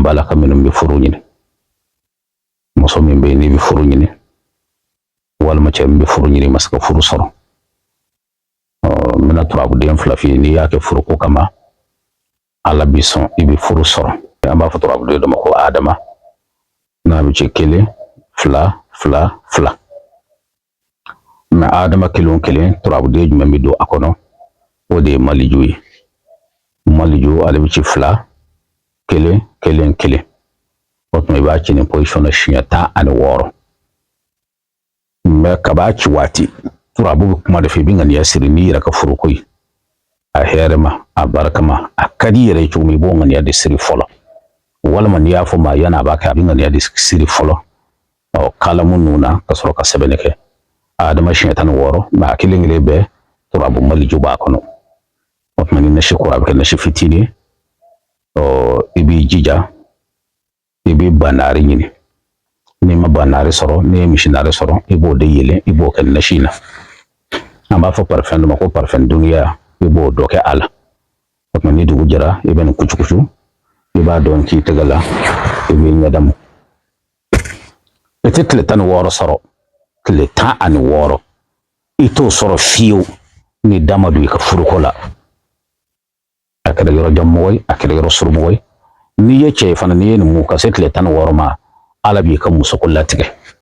bala ka minum bi furu nyini muso min be ni bi furu nyini wal ma cem bi furu nyini maska furu soro mina turabu den fula fi ni yake furu ko kama ala bi son ibi furu soro amba fa turabu de ma ko adama na bi ce kele fla ma adama kilon kele turabu de juma mi do akono o de maliju ala bi ce fla kele wato ba ci ne position shi ta an woro me ka ba ci wati turabu kuma da fi bingan ya siri ni raka furu koi a herma a barkama a kadi yare ci mi bongan ya da siri folo wala man ya fo ma yana ba ka bingan ya da siri folo o kalamun nuna ka soro ka sebene ke adama shi tan woro ma kilin rebe turabu maliju ba kono wato man ne shi ko abaka na shi fitini o ibi jija ibi banari nyini ni ma banari soro ni mishinari soro ibo de yele ibo kan nashina amba fo parfum ma ko parfum duniya ibo doke ala ko ni dugu jara iben kuchu iba don ki tagala ibi nyadam etikle tan woro soro kle ta an woro ito soro fiyo ni damadu ka furukola akada yoro jammoy akada yoro surmoy ni yace fana ni mu ka setle tan worma alabi kan musu kullatige